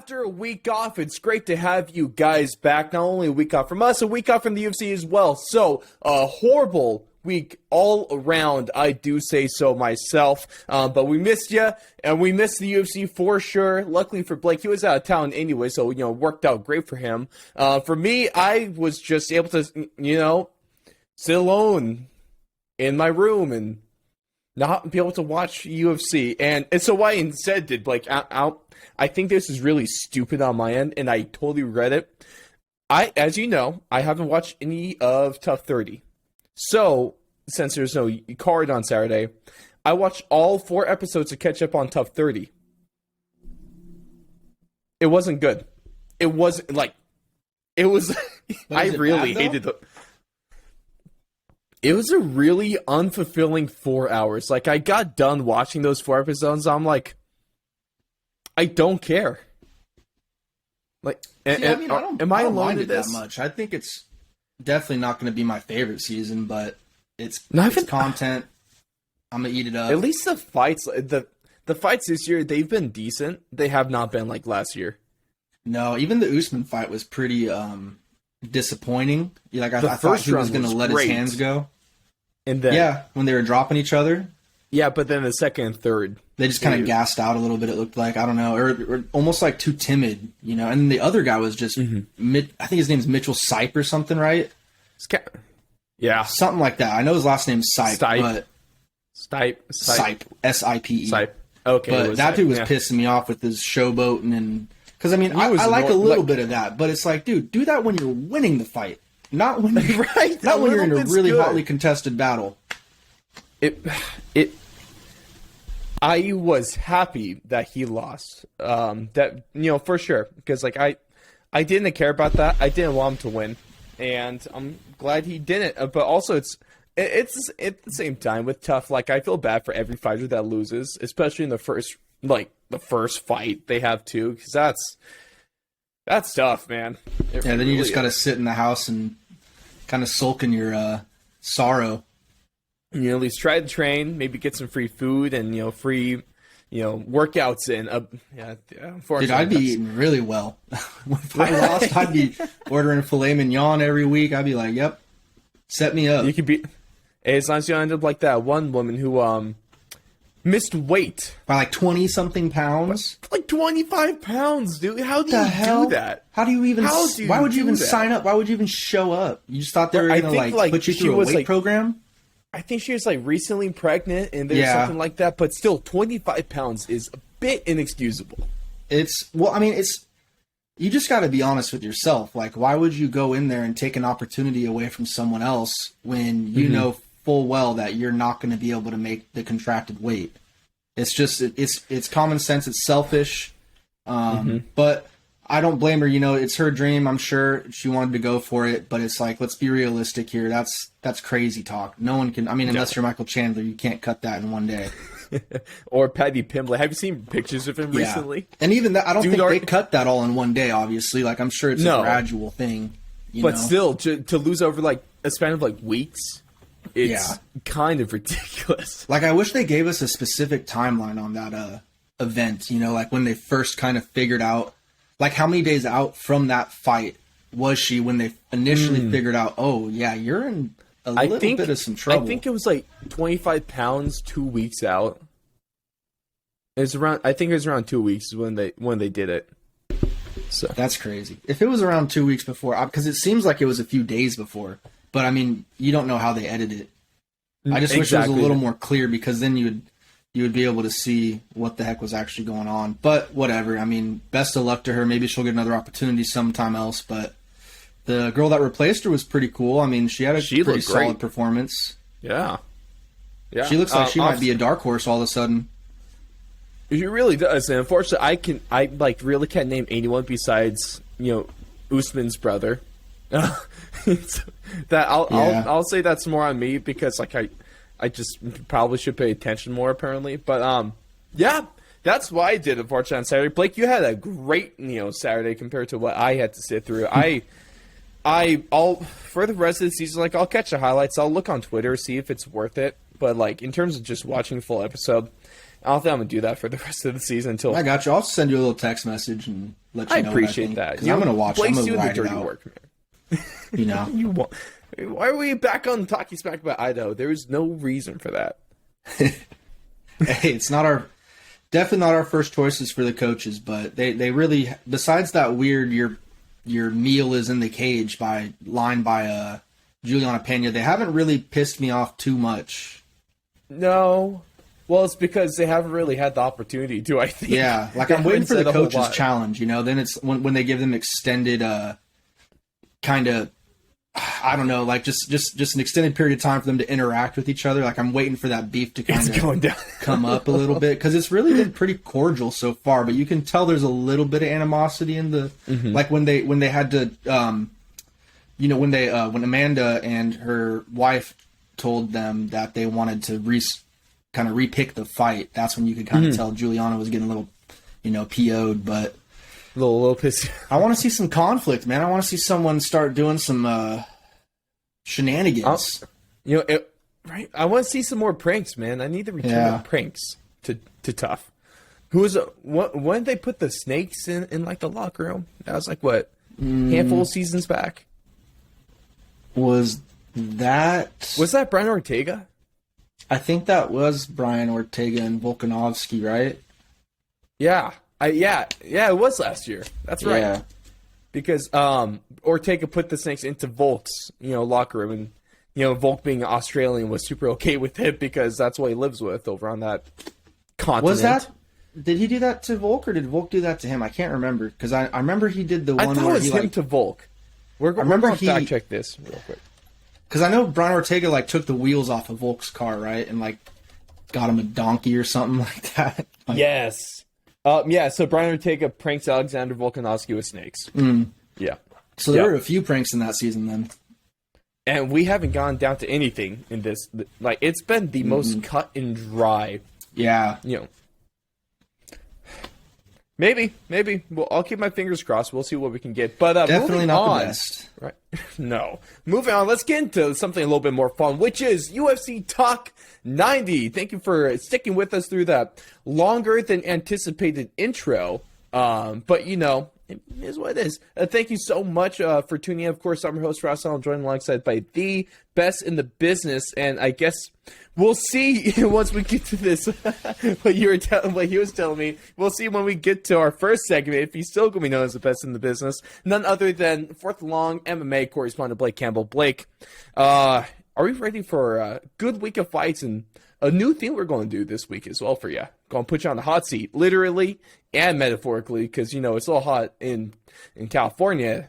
after a week off, it's great to have you guys back. Not only a week off from us, a week off from the UFC as well. So, a horrible week all around, I do say so myself. But we missed you, and we missed the UFC for sure. Luckily for Blake, he was out of town anyway, so, it worked out great for him. For me, I was just able to, sit alone in my room and not be able to watch UFC. And so what I instead did, Blake, I think this is really stupid on my end, and I totally regret it. As you know, I haven't watched any of Tough 30. So, since there's no card on Saturday, I watched all 4 episodes to catch up on Tough 30. It wasn't good. It wasn't, I really hated it. It was a really unfulfilling 4 hours. I got done watching those 4 episodes, I'm like, I don't care. I don't mind it that much. I think it's definitely not going to be my favorite season, but it's content. I'm gonna eat it up. At least the fights, the fights this year, they've been decent. They have not been like last year. No, even the Usman fight was pretty disappointing. I thought he was going to let his hands go. And then, when they were dropping each other. Yeah, but then the second and third, they just kind of gassed out a little bit. It looked like, I don't know, or almost like too timid, And then the other guy was just, I think his name's Mitchell Sipe or something, right? Yeah, something like that. I know his last name's Sipe, but Sipe, Sipe. Sipe. Okay, but that dude was pissing me off with his showboating and because I like a little bit of that, but it's like, dude, do that when you're winning the fight, not when you're not when you're in a really hotly contested battle. I was happy that he lost. For sure, because I didn't care about that. I didn't want him to win, and I'm glad he didn't. But also, it's at the same time with Tough. I feel bad for every fighter that loses, especially in the first fight they have too, because that's tough, man. Then you just got to sit in the house and kind of sulk in your sorrow. At least try to train, maybe get some free food and free workouts in. Dude, I'd be eating really well. If I lost, I'd be ordering filet mignon every week. I'd be like, "Yep, set me up." You could be. As long as you end up like that one woman who missed weight by 20-something pounds. 25 pounds, dude. How do you do that? How do you even? Why would you even sign up? Why would you even show up? You just thought they were gonna put you through a weight program? I think she was recently pregnant and there's something like that, but still 25 pounds is a bit inexcusable. You just got to be honest with yourself. Why would you go in there and take an opportunity away from someone else when you know full well that you're not going to be able to make the contracted weight? It's just, it's common sense. It's selfish. But I don't blame her. It's her dream. I'm sure she wanted to go for it, but it's let's be realistic here. That's crazy talk. No one can, unless you're Michael Chandler, you can't cut that in one day. Or Paddy Pimblett. Have you seen pictures of him recently? And even that, I don't think they cut that all in one day, obviously. I'm sure it's a gradual thing. But still, to lose over a span of weeks, it's kind of ridiculous. I wish they gave us a specific timeline on that event, when they first kind of figured out, how many days out from that fight was she when they initially figured out, oh, yeah, you're in a little bit of some trouble. I think it was 25 pounds 2 weeks out. I think it was around 2 weeks when they did it. So that's crazy. If it was around 2 weeks before, because it seems like it was a few days before, but you don't know how they edited it. I just wish it was a little more clear, because then you would be able to see what the heck was actually going on. But whatever. Best of luck to her. Maybe she'll get another opportunity sometime else. But the girl that replaced her was pretty cool. She had a pretty solid performance. Yeah. She looks like she might be a dark horse all of a sudden. She really does. And unfortunately, I really can't name anyone besides, Usman's brother. I'll say that's more on me, because I just probably should pay attention more, apparently. But, that's why I did, unfortunately, on Saturday. Blake, you had a great, Saturday compared to what I had to sit through. I'll for the rest of the season, I'll catch the highlights. I'll look on Twitter, see if it's worth it. But like in terms of just watching a full episode, I don't think I'm gonna do that for the rest of the season until. I got you. I'll send you a little text message and let you know. I appreciate that. Because I'm gonna watch. I'm gonna doing ride the dirty it out. work, man. You know. You won't. Why are we back on talking smack about Idaho? There is no reason for that. Hey, it's definitely not our first choices for the coaches, but they really, besides that weird your meal is in the cage line by Juliana Pena, they haven't really pissed me off too much. No. Well, it's because they haven't really had the opportunity to, I think. Yeah, like I'm waiting for the coaches challenge, you know, then it's when they give them extended kind of, I don't know, like just an extended period of time for them to interact with each other. Like I'm waiting for that beef to kind of come up a little bit, because it's really been pretty cordial so far. But you can tell there's a little bit of animosity in the like when they had to, you know, when Amanda and her wife told them that they wanted to kind of repick the fight. That's when you could kind of tell Juliana was getting a little, you know, PO'd, but. A little pissy. I want to see some conflict, man. I want to see someone start doing some shenanigans. You know, right? I want to see some more pranks, man. I need the return of pranks to Tough. Who was when did they put the snakes in like the locker room? That was like what, handful of seasons back. Was that Brian Ortega? I think that was Brian Ortega and Volkanovski, right? Yeah. Yeah, it was last year. That's right. Yeah. Because Ortega put the snakes into Volk's, you know, locker room, and you know, Volk being Australian was super okay with it because that's what he lives with over on that continent. Did he do that to Volk, or did Volk do that to him? I can't remember, because I remember he did the one I thought where it was him to Volk. We're going to fact check this real quick. Because I know Brian Ortega like took the wheels off of Volk's car, right, and like got him a donkey or something like that. Like, yes. So Brian Ortega pranks Alexander Volkanovski with snakes. Yeah. So there were a few pranks in that season then. And we haven't gone down to anything in this. Like, it's been the most cut and dry. Yeah. You know. Maybe. Well, I'll keep my fingers crossed. We'll see what we can get. But definitely not the best. Right? No. Moving on. Let's get into something a little bit more fun, which is UFC Talk 90. Thank you for sticking with us through that longer than anticipated intro. But you know, it is what it is. Thank you so much for tuning in. Of course, I'm your host, Ross. I'm joined alongside by the best in the business, and I guess we'll see once we get to this. what he was telling me. We'll see when we get to our first segment if he's still going to be known as the best in the business. None other than fourth long MMA correspondent Blake Campbell. Blake, are we ready for a good week of fights and a new thing we're going to do this week as well for you? Going to put you on the hot seat, literally and metaphorically, because you know it's a little hot in California.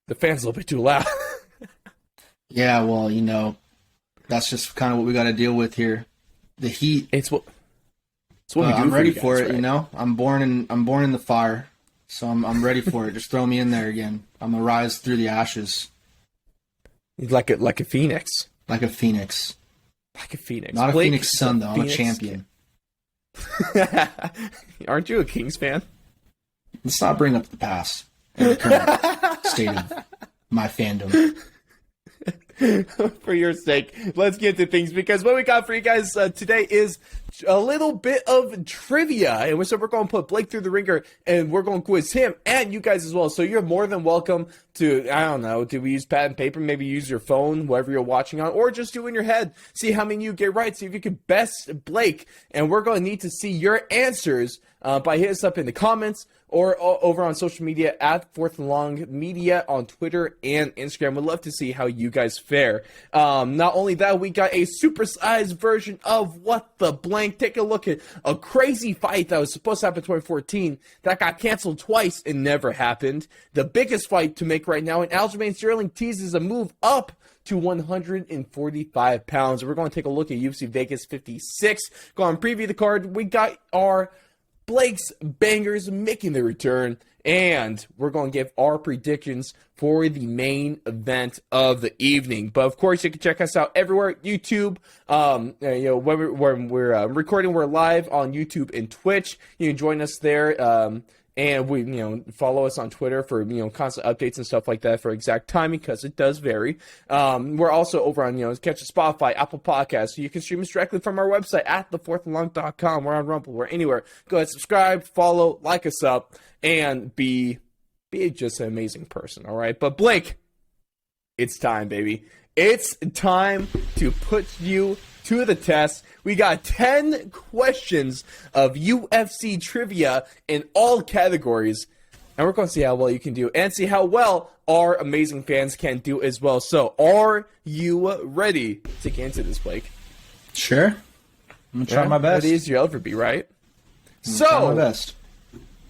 The fan's a little bit too loud. Yeah, well, you know, that's just kind of what we got to deal with here. The heat. It's what we do. I'm ready for it. Right? You know, I'm born in the fire, so I'm ready for it. Just throw me in there again. I'm gonna rise through the ashes. Like a phoenix. Like a phoenix. Like a phoenix. Not Blake, a phoenix sun though. I'm a champion. Aren't you a Kings fan? Let's not bring up the past and the current state of my fandom. For your sake, let's get to things, because what we got for you guys today is a little bit of trivia, and so we're going to put Blake through the ringer, and we're going to quiz him and you guys as well. So you're more than welcome to, I don't know, do we use pad and paper? Maybe use your phone, whatever you're watching on, or just do it in your head. See how many you get right. See if you can best Blake, and we're going to need to see your answers by hitting us up in the comments or over on social media at Fourth and Long Media on Twitter and Instagram. We'd love to see how you guys fare. Not only that, we got a supersized version of What the Blank. Take a look at a crazy fight that was supposed to happen in 2014 that got canceled twice and never happened. The biggest fight to make right now, and Aljamain Sterling teases a move up to 145 pounds. We're going to take a look at UFC Vegas 56. Go on, preview the card. We got our Blake's Bangers making their return, and we're going to give our predictions for the main event of the evening. But of course, you can check us out everywhere. YouTube, you know, when we're recording, we're live on YouTube and Twitch. You can join us there. And follow us on Twitter for, constant updates and stuff like that for exact timing, because it does vary. We're also over on, catch us Spotify, Apple Podcasts. So you can stream us directly from our website at thefourthandlong.com. We're on Rumble. We're anywhere. Go ahead, subscribe, follow, like us up, and be just an amazing person, all right? But Blake, it's time, baby. It's time to put you to the test. We got 10 questions of UFC trivia in all categories, and we're going to see how well you can do and see how well our amazing fans can do as well. So, are you ready to get into this, Blake? Sure. I'm going to try my best. Ready as you'll ever be, right? Try my best.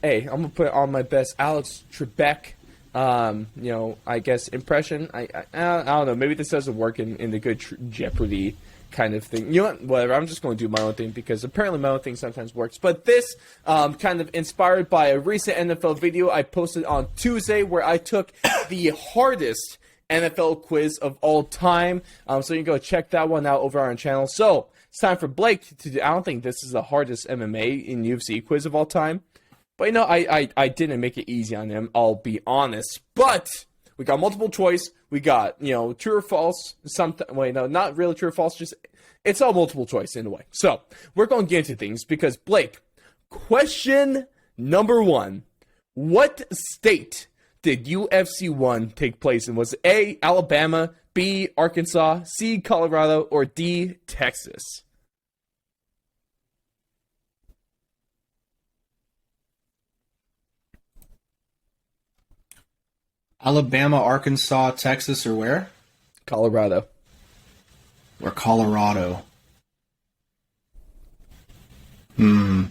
Hey, I'm going to put on my best Alex Trebek, I guess, impression. I don't know. Maybe this doesn't work in the good Jeopardy kind of thing. You know what? Whatever. I'm just going to do my own thing, because apparently my own thing sometimes works. But this kind of inspired by a recent NFL video I posted on Tuesday, where I took the hardest NFL quiz of all time. So you can go check that one out over on our channel. So it's time for Blake to do. I don't think this is the hardest MMA in UFC quiz of all time. But, I didn't make it easy on him, I'll be honest. But we got multiple choice. We got, true or false. Not really true or false. Just, it's all multiple choice in a way. So, we're going to get into things because, Blake, question number 1. What state did UFC 1 take place in? Was it A, Alabama, B, Arkansas, C, Colorado, or D, Texas? Alabama, Arkansas, Texas, or where? Colorado. Or Colorado. I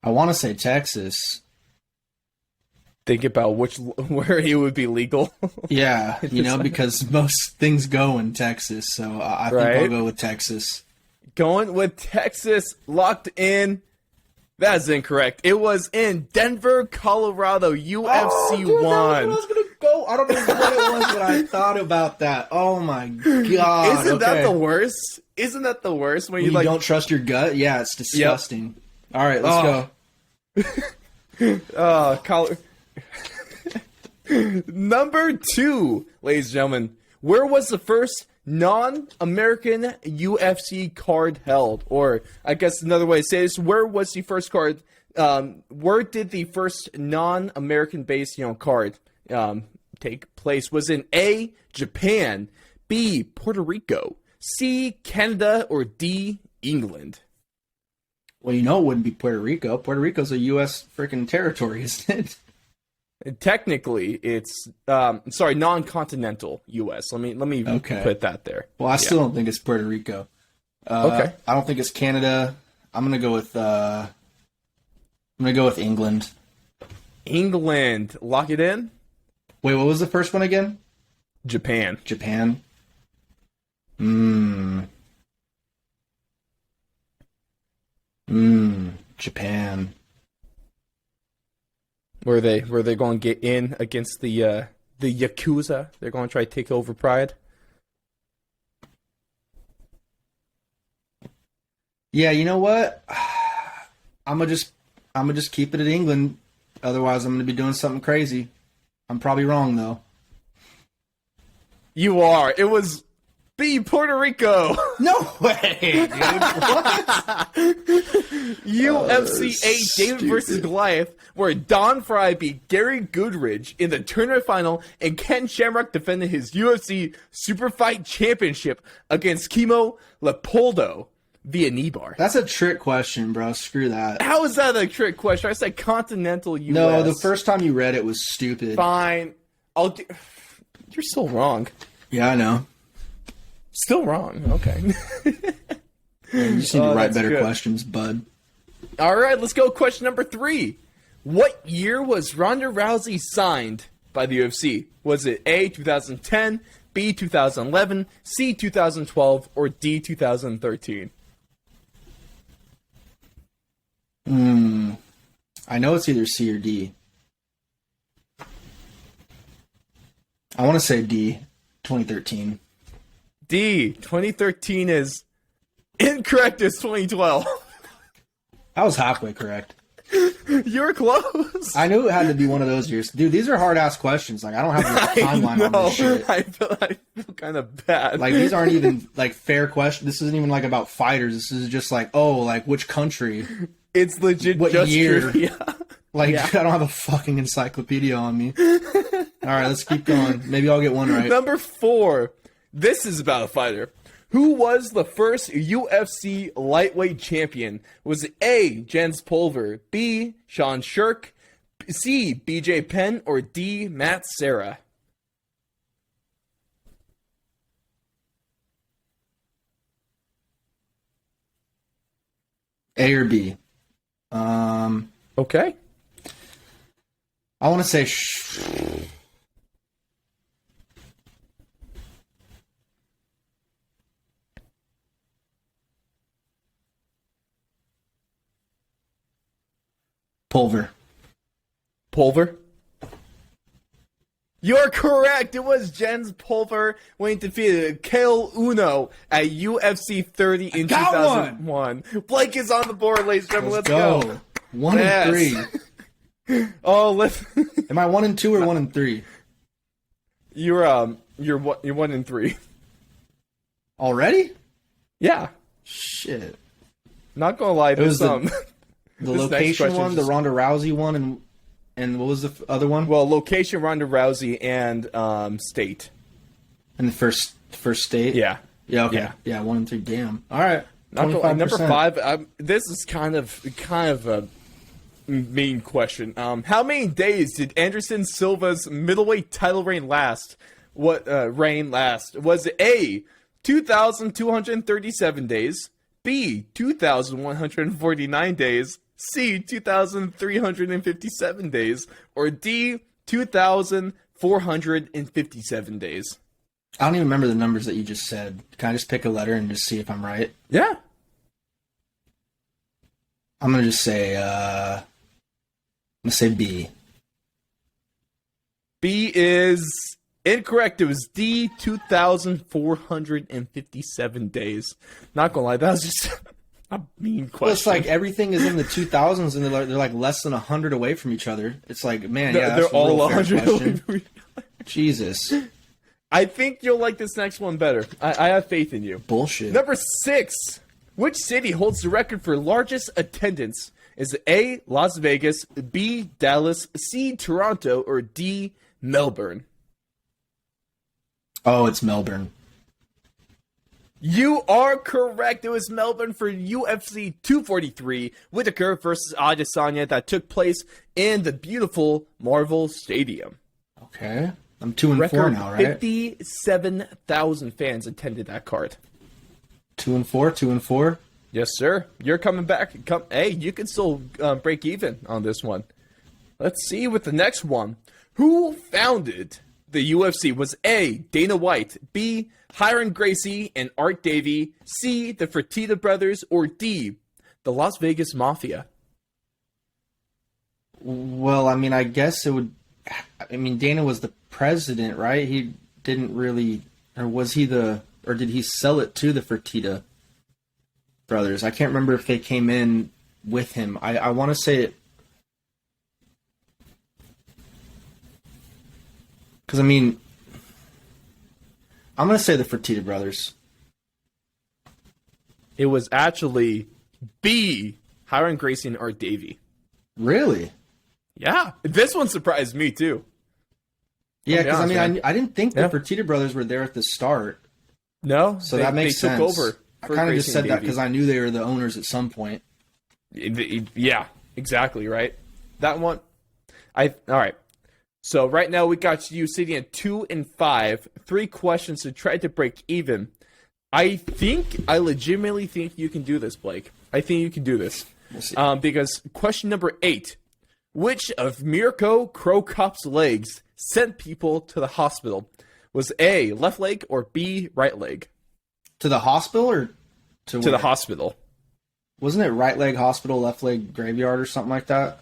want to say Texas. Think about where it would be legal. Yeah, because most things go in Texas, so I think I'll go with Texas. Going with Texas, locked in. That is incorrect. It was in Denver, Colorado, UFC 1. I was going to go. I don't know what it was, but I thought about that. Oh, my God. Isn't that the worst? Isn't that the worst? When you don't trust your gut? Yeah, it's disgusting. Yep. All right, let's go. Number 2, ladies and gentlemen. Where was the first non-American UFC card held? Or I guess another way to say this, where was the first card, where did the first non-American based, card take place? Was it A, Japan, B, Puerto Rico, C, Canada, or D, England? Well, it wouldn't be Puerto Rico. Puerto Rico's a U.S. freaking territory, isn't it? Technically, it's non-continental U.S. Let me put that there. Well, I still don't think it's Puerto Rico. Okay. I don't think it's Canada. I'm gonna go with England. England. Lock it in. Wait, what was the first one again? Japan. Japan. Japan. Were they going to get in against the Yakuza? They're going to try to take over Pride? Yeah, you know what? I'm gonna just keep it at England. Otherwise, I'm gonna be doing something crazy. I'm probably wrong though. You are. It was B, Puerto Rico. No way, dude. What? UFC 8 David versus Goliath, where Don Fry beat Gary Goodridge in the tournament final, and Ken Shamrock defended his UFC Super Fight Championship against Kimo Leopoldo via knee bar. That's a trick question, bro. Screw that. How is that a trick question? I said continental U.S. No, the first time you read it was stupid. Fine. You're still wrong. Yeah, I know. Still wrong. Okay. You just need to write better questions, bud. All right, let's go. Question number 3. What year was Ronda Rousey signed by the UFC? Was it A, 2010, B, 2011, C, 2012, or D, 2013? I know it's either C or D. I want to say D, 2013. D, 2013 is Incorrect. It's 2012. I was halfway correct. You're close. I knew it had to be one of those years. Dude, these are hard-ass questions. Like, I don't have the timeline on this shit. I feel kind of bad. Like, these aren't even, like, fair questions. This isn't even, like, about fighters. This is just like, oh, like, which country? It's legit What just year? trivia. Like, Yeah. I don't have a fucking encyclopedia on me. All right, let's keep going. Maybe I'll get one right. Number 4. This is about a fighter. Who was the first UFC lightweight champion? Was it A, Jens Pulver, B, Sean Shirk, C, BJ Penn, or D, Matt Serra? A or B? Okay. I want to say Pulver. Pulver? You're correct. It was Jens Pulver when he defeated Kale Uno at UFC 30 in got 2001. Blake is on the board, ladies and gentlemen. Let's go. 1 and 3. Oh, let's. Am I 1 and 2 or 1 and 3? You're 1 and 3. Already? Yeah. Shit. Not gonna lie, was this The this next location question one, is the just- Ronda Rousey one, and what was the other one? Well, location Ronda Rousey and state. In the first state? Yeah. Yeah, okay. Yeah, 1 and 3. Damn. All right. Not gonna lie, number 25%. 5. This is kind of a mean question. How many days did Anderson Silva's middleweight title reign last? Was it A, 2,237 days, B, 2,149 days, C, 2,357 days, or D, 2,457 days? I don't even remember the numbers that you just said. Can I just pick a letter and just see if I'm right? Yeah. I'm gonna just say B. B is incorrect. It was D, 2,457 days. Not gonna lie, that was just a mean question. Well, it's like everything is in the 2000s, and they're like less than 100 away from each other. It's like, man, yeah, they're that's a all real fair 100 question. away. Jesus, I think you'll like this next one better. I have faith in you. bullshit. Number 6. Which city holds the record for largest attendance? Is it A, Las Vegas, B, Dallas, C, Toronto, or D, Melbourne? Oh, it's Melbourne. You are correct. It was Melbourne for UFC 243, Whitaker versus Adesanya, that took place in the beautiful Marvel Stadium. Okay, I'm 2 and 4 Record now, right? 57,000 fans attended that card. 2 and 4, 2 and 4. Yes, sir. You're coming back. Hey, you can still break even on this one. Let's see with the next one. Who founded the UFC? Was A, Dana White, B, Hiram Gracie and Art Davie, C, the Fertitta brothers, or D, the Las Vegas Mafia? Well, I mean, I guess it would. I mean, Dana was the president, right? He didn't really, or was he or did he sell it to the Fertitta brothers? I can't remember if they came in with him. I want to say it. Because, I mean, I'm going to say the Fertitta brothers. It was actually B, Hiram Gracie and Art Davie. Really? Yeah, this one surprised me too. Yeah, I'll be because, I mean, honest, man. I didn't think the Yeah. Fertitta brothers were there at the start. No, So that makes they sense. took over. I for kind of Gracie just said and that Davie. because I knew they were the owners at some point. Yeah, exactly, right? That one, all right. So right now we got you sitting at 2 and 5, 3 questions to try to break even. I legitimately think you can do this, Blake. I think you can do this. We'll see. Because question number 8, which of Mirko Cro Cop's legs sent people to the hospital? Was A, left leg, or B, right leg? To the hospital or to To the where? hospital. Wasn't it right leg hospital, left leg graveyard or something like that?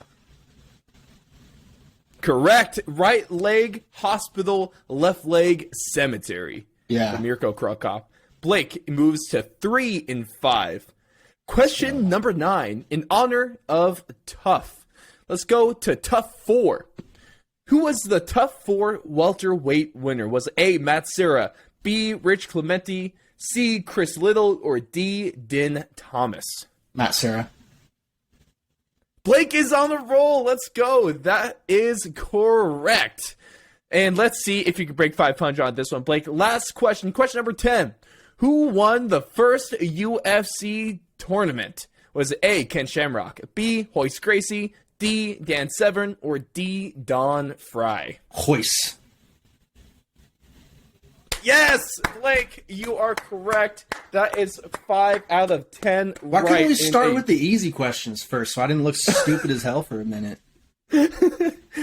Correct. Right leg, hospital, left leg, cemetery. Yeah. For Mirko Cro Cop. Blake moves to 3-5. Question number 9, in honor of Tough. Let's go to Tough 4. Who was the Tough 4 welterweight winner? Was it A, Matt Serra, B, Rich Clemente, C, Chris Little, or D, Din Thomas? Matt Serra. Blake is on the roll. Let's go. That is correct. And let's see if you can break 500 on this one, Blake. Last question. Question number 10. Who won the first UFC tournament? Was it A, Ken Shamrock, B, Hoist Gracie, D, Dan Severn, or D, Don Fry? Hoist. Yes, Blake, you are correct. That is 5 out of 10. Why couldn't we start with the easy questions first so I didn't look stupid as hell for a minute? Damn.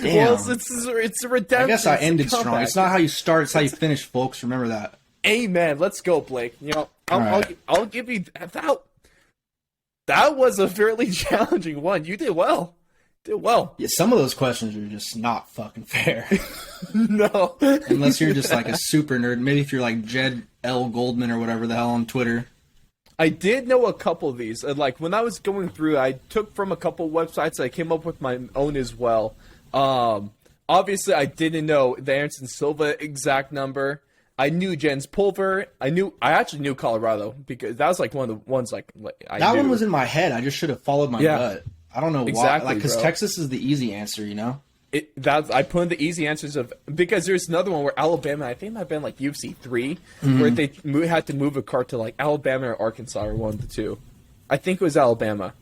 Well, it's a redemption. I guess I ended strong. It's not how you start, it's how you finish, folks. Remember that. Amen. Let's go, Blake. You know, I'll give you that. That was a fairly challenging one. You did well. Yeah, some of those questions are just not fucking fair. No. Unless you're just like a super nerd. Maybe if you're like Jed L. Goldman or whatever the hell on Twitter. I did know a couple of these. Like, when I was going through, I took from a couple websites. I came up with my own as well. Obviously, I didn't know the Anderson Silva exact number. I knew Jens Pulver. I actually knew Colorado because that was like one of the ones I that knew. One was in my head. I just should have followed my gut. I don't know exactly, why. Like, because bro. Texas is the easy answer, you know? I put in the easy answers because there's another one where Alabama, I think it might have been like UFC 3, where they had to move a card to like Alabama or Arkansas or one of the two. I think it was Alabama.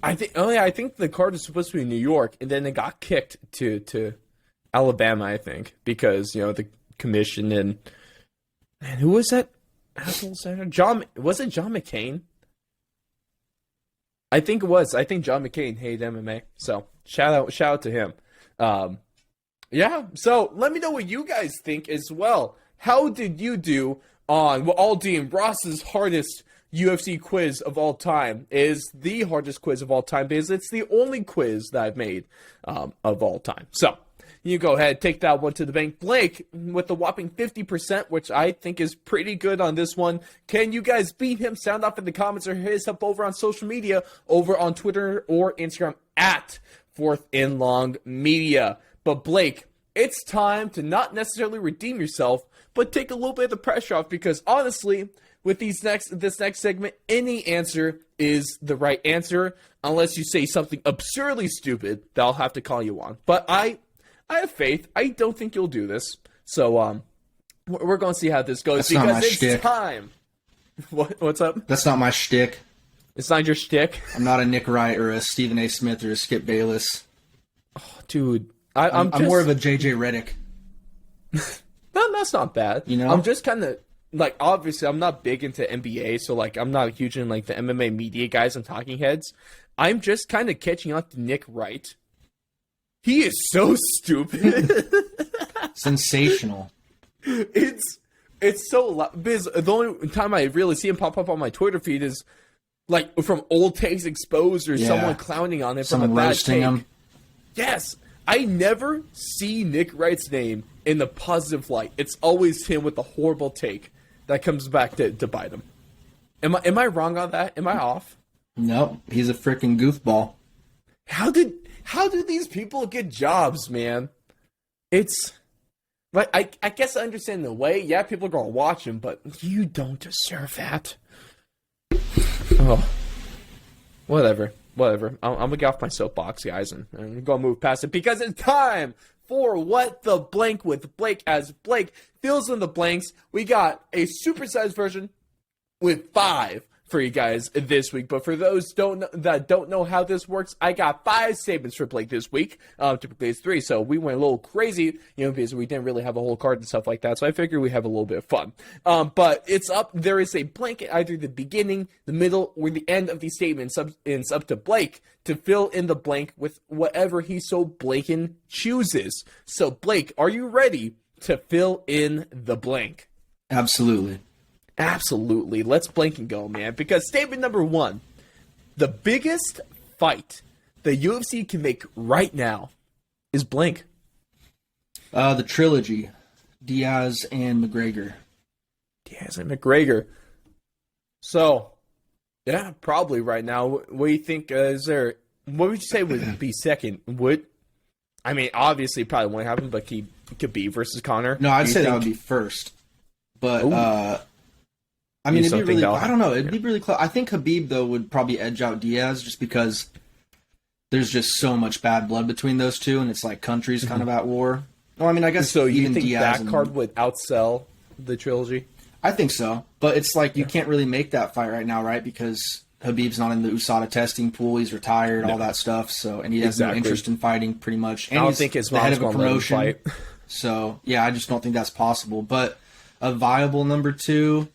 I think the card was supposed to be in New York, and then it got kicked to Alabama, I think, because, you know, the commission and who was that asshole center? Was it John McCain? I think it was. I think John McCain hated MMA. So shout out to him. Yeah. So let me know what you guys think as well. How did you do on what I'll deem Ross's hardest UFC quiz of all time? Is the hardest quiz of all time because it's the only quiz that I've made of all time. So you go ahead, take that one to the bank. Blake, with the whopping 50%, which I think is pretty good on this one. Can you guys beat him? Sound off in the comments or hit us up over on social media, over on Twitter or Instagram at 4th and Long Media. But Blake, it's time to not necessarily redeem yourself, but take a little bit of the pressure off because honestly, with this next segment, any answer is the right answer unless you say something absurdly stupid that I'll have to call you on. But I have faith. I don't think you'll do this. So, we're going to see how this goes. That's because not my it's shtick. Time. What's up? That's not my shtick. It's not your shtick? I'm not a Nick Wright or a Stephen A. Smith or a Skip Bayless. Oh, dude. I'm more of a JJ Redick. No, that's not bad. You know? I'm just kind of, like, obviously, I'm not big into NBA, so, like, I'm not huge in, like, the MMA media guys and talking heads. I'm just kind of catching up to Nick Wright. He is so stupid. Sensational. It's so because the only time I really see him pop up on my Twitter feed is like from old takes exposed or someone clowning on it from a bad take. Him. Yes, I never see Nick Wright's name in the positive light. It's always him with the horrible take that comes back to bite him. Am I wrong on that? Am I off? No, he's a freaking goofball. How did these people get jobs, man? It's like I guess I understand the way. Yeah, people are gonna watch him, but you don't deserve that. Oh, whatever. I'm gonna get off my soapbox, guys, and I'm gonna move past it because it's time for What the Blank with Blake. As Blake fills in the blanks, we got a supersized version with 5 for you guys this week. But for those that don't know how this works, I got 5 statements for Blake this week. Typically it's 3, so we went a little crazy, because we didn't really have a whole card and stuff like that. So I figured we have a little bit of fun. But it's up. There is a blank at either the beginning, the middle, or the end of the statement. It's up to Blake to fill in the blank with whatever he so blatant chooses. So Blake, are you ready to fill in the blank? Absolutely. Absolutely. Let's blank and go, man. Because statement number 1, the biggest fight the UFC can make right now is blank. The trilogy, Diaz and McGregor. Yeah, it's like McGregor. So, yeah, probably right now. What do you think? What would you say would be second? I mean, obviously, it probably won't happen, but Khabib versus Conor. No, I'd say that would be first. But, I mean, it'd be really, I don't know. It'd be really close. I think Khabib, though, would probably edge out Diaz just because there's just so much bad blood between those two, and it's like countries kind of at war. Well, I mean, I guess so. You even think Diaz that card would outsell the trilogy? I think so, but it's like you can't really make that fight right now, right? Because Khabib's not in the USADA testing pool; he's retired, all that stuff. So, and he has no interest in fighting, pretty much. And I don't think his the head of a mom's gonna let him promotion. fight. So, yeah, I just don't think that's possible. But a viable number two,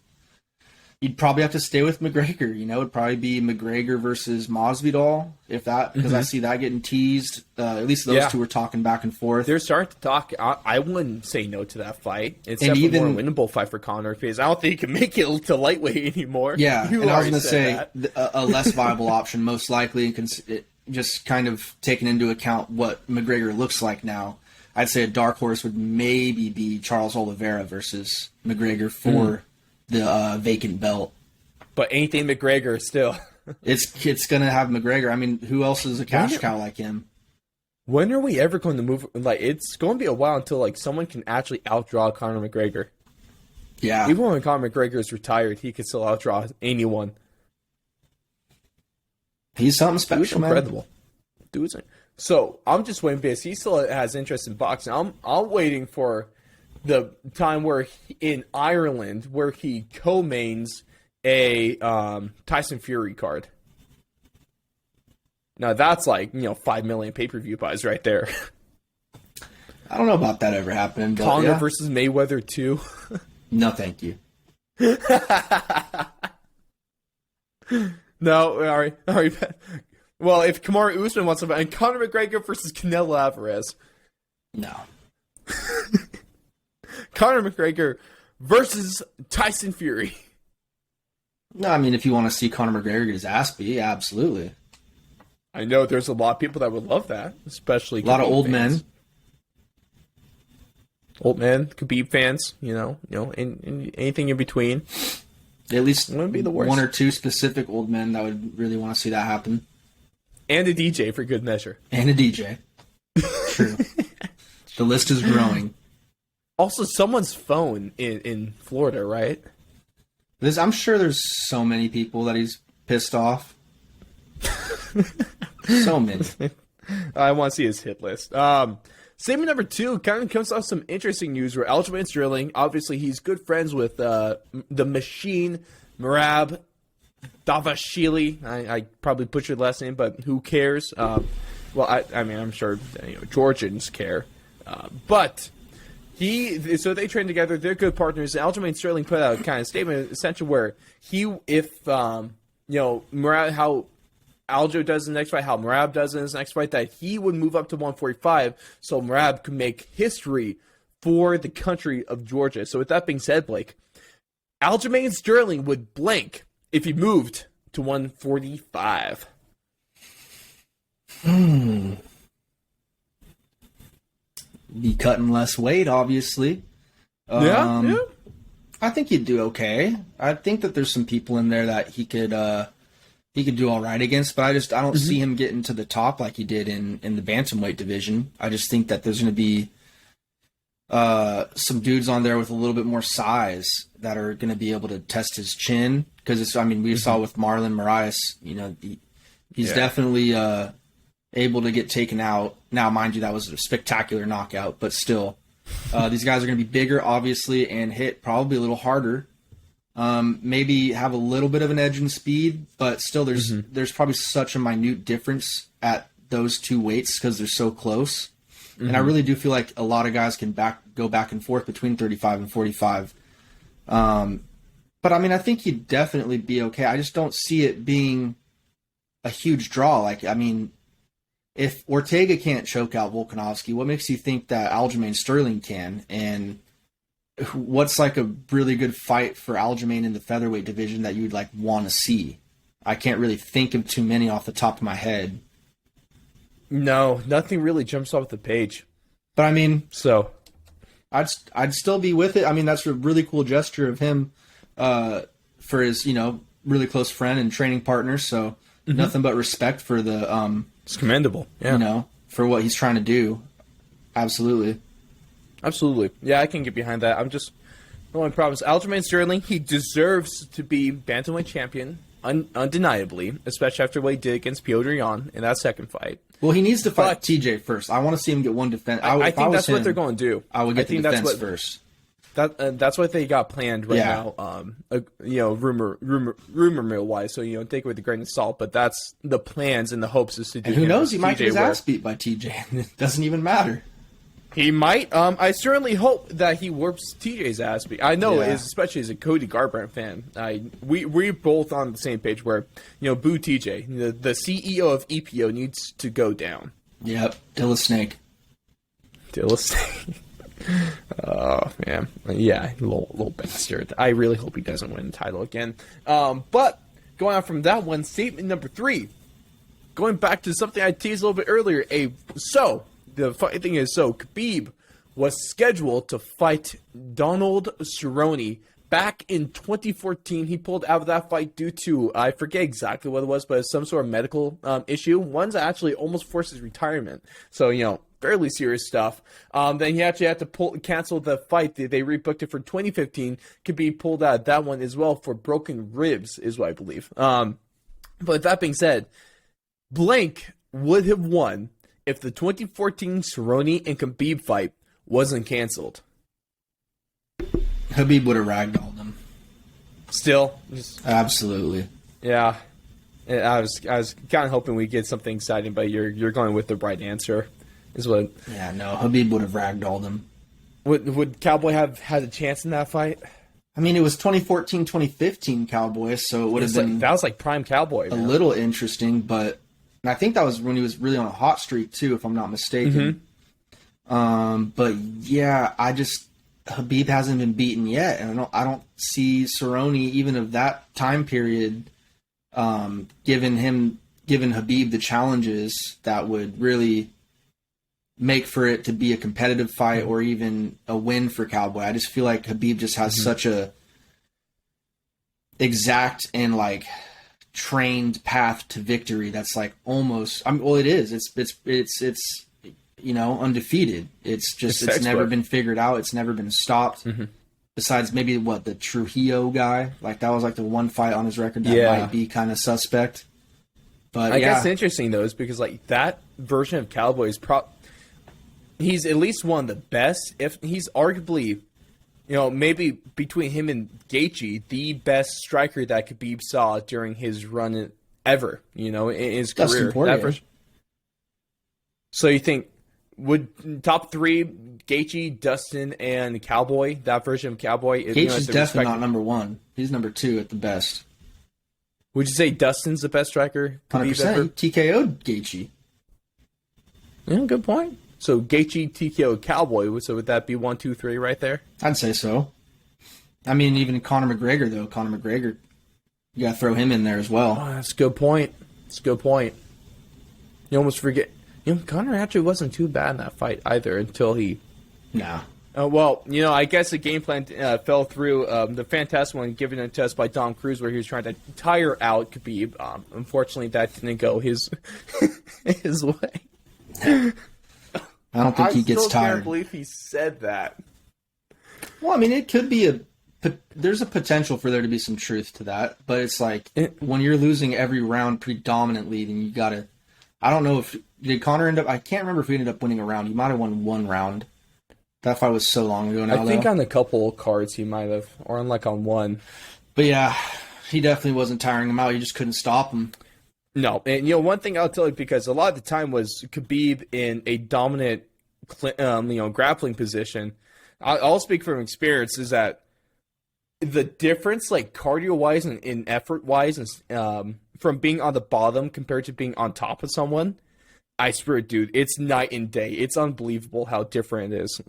you'd probably have to stay with McGregor. You know, it'd probably be McGregor versus Masvidal, if that, because I see that getting teased. At least those two are talking back and forth. They're starting to talk. I wouldn't say no to that fight. It's definitely more winnable fight for Conor because I don't think he can make it to lightweight anymore. Yeah, and I was going to say a less viable option, most likely, just kind of taking into account what McGregor looks like now. I'd say a dark horse would maybe be Charles Oliveira versus McGregor for the vacant belt. But anything McGregor still. It's going to have McGregor. I mean, who else is a cash cow like him? When are we ever going to move? Like, it's going to be a while until like someone can actually outdraw Conor McGregor. Yeah. Even when Conor McGregor is retired, he can still outdraw anyone. He's something special, man. Incredible. Dude's so I'm just waiting because he still has interest in boxing. I'm waiting for the time where in Ireland where he co-mains a Tyson Fury card. Now that's like 5 million pay-per-view buys right there. I don't know about that ever happening. But Conor versus Mayweather 2. No, thank you. No, all right. Well, if Kamaru Usman wants to, and Conor McGregor versus Canelo Alvarez. No. Conor McGregor versus Tyson Fury. No, I mean, if you want to see Conor McGregor get his ass beat, absolutely. I know there's a lot of people that would love that, especially a lot of old fans. men. Old men, Khabib fans, and anything in between. At least wouldn't be the worst. One or two specific old men that would really want to see that happen. And a DJ for good measure. And a DJ. True. The list is growing. Also, someone's phone in Florida, right? I'm sure there's so many people that he's pissed off. So many. I want to see his hit list. Statement number 2 kind of comes off some interesting news where Aljamain Sterling, obviously he's good friends with the machine, Merab Davashvili. I probably butchered the last name, but who cares? Well, I mean, I'm sure Georgians care. But so they train together. They're good partners. Aljamain Sterling put out a kind of statement, essentially where Merab, how Aljo does in the next fight, how Merab does in his next fight, that he would move up to 145 so Merab could make history for the country of Georgia. So with that being said, Blake, Aljamain Sterling would blank if he moved to 145. Be cutting less weight, obviously. Yeah. I think he'd do okay. I think that there's some people in there that he could do all right against, but I don't see him getting to the top like he did in the bantamweight division. I just think that there's going to be some dudes on there with a little bit more size that are going to be able to test his chin, because we saw with Marlon Moraes, he's definitely able to get taken out. Now, mind you, that was a spectacular knockout, but still, these guys are going to be bigger, obviously, and hit probably a little harder. Maybe have a little bit of an edge in speed, but still there's probably such a minute difference at those two weights because they're so close. And I really do feel like a lot of guys can go back and forth between 35 and 45. But I think he'd definitely be okay. I just don't see it being a huge draw. If Ortega can't choke out Volkanovski, what makes you think that Aljamain Sterling can? And what's like a really good fight for Aljamain in the featherweight division that you'd want to see? I can't really think of too many off the top of my head. No, nothing really jumps off the page. But so I'd still be with it. That's a really cool gesture of him for his, really close friend and training partner. So nothing but respect for the, it's commendable. Yeah. For what he's trying to do. Absolutely. Absolutely. Yeah, I can get behind that. The only problem is Aljamain Sterling, he deserves to be bantamweight champion, undeniably, especially after what he did against Petr Yan in that second fight. Well, he needs to fight TJ first. I want to see him get one defense. I think that's what they're going to do. I would get the defense first. That's what they got planned right now. Rumor mill wise. So take it with a grain of salt. But that's the plans and the hopes is to do. And who knows? He might get his ass beat by TJ. It doesn't even matter. He might. I certainly hope that he whoops TJ's ass. I know, especially as a Cody Garbrandt fan. We're both on the same page where, boo TJ. The CEO of EPO needs to go down. Yep. Dilla Snake. Oh, man. Yeah, little bastard. I really hope he doesn't win the title again. But going on from that one, statement number 3. Going back to something I teased a little bit earlier. The funny thing is, Khabib was scheduled to fight Donald Cerrone back in 2014. He pulled out of that fight due to, I forget exactly what it was, but some sort of medical issue. One's actually almost forced his retirement. So, fairly serious stuff. Then he actually had to cancel the fight. They rebooked it for 2015. Khabib pulled out of that one as well for broken ribs, is what I believe. But that being said, Blank would have won if the 2014 Cerrone and Khabib fight wasn't canceled. Khabib would have ragdolled him. Still? Absolutely. Yeah. I was kind of hoping we'd get something exciting, but you're going with the right answer. Yeah, no, Khabib would have ragdolled him. Would Cowboy have had a chance in that fight? I mean, it was 2014, 2015 Cowboy, so it would have been... that was like prime Cowboy, man. A little interesting, but... And I think that was when he was really on a hot streak, too, if I'm not mistaken. But, yeah, Khabib hasn't been beaten yet, and I don't see Cerrone, even of that time period, giving Khabib the challenges that would really make for it to be a competitive fight or even a win for Cowboy. I just feel like Khabib just has such a exact and trained path to victory that's almost it is. It's undefeated. It's never been figured out. It's never been stopped. Besides maybe the Trujillo guy. That was the one fight on his record that might be kind of suspect. But I guess interesting though is because that version of Cowboy is he's at least one of the best. If he's arguably, maybe between him and Gaethje, the best striker that Khabib saw during his run ever. In his career. So you think would top 3 Gaethje, Dustin, and Cowboy? That version of Cowboy. Gaethje's definitely not number 1. He's number 2 at the best. Would you say Dustin's the best striker? 100%. TKO'd Gaethje. Yeah, good point. So Gaethje, TKO, Cowboy. So would that be 1, 2, 3 right there? I'd say so. I mean, even Conor McGregor though. Conor McGregor, you gotta throw him in there as well. Oh, that's a good point. You almost forget. Conor actually wasn't too bad in that fight either until he. Nah. Well, I guess the game plan fell through. The fantastic one given a test by Dom Cruz where he was trying to tire out Khabib. Unfortunately, that didn't go his way. I don't think he gets tired. I can't believe he said that. Well, I mean, it could be there's a potential for there to be some truth to that, but it's when you're losing every round predominantly, then you gotta. I don't know did Conor end up. I can't remember if he ended up winning a round. He might have won one round. That fight was so long ago now. I think on a couple cards he might have, or on one. But yeah, he definitely wasn't tiring him out. You just couldn't stop him. No, and one thing I'll tell you, because a lot of the time was Khabib in a dominant, grappling position. I'll speak from experience is that the difference, cardio wise and in effort wise, from being on the bottom compared to being on top of someone, I swear, dude, it's night and day. It's unbelievable how different it is.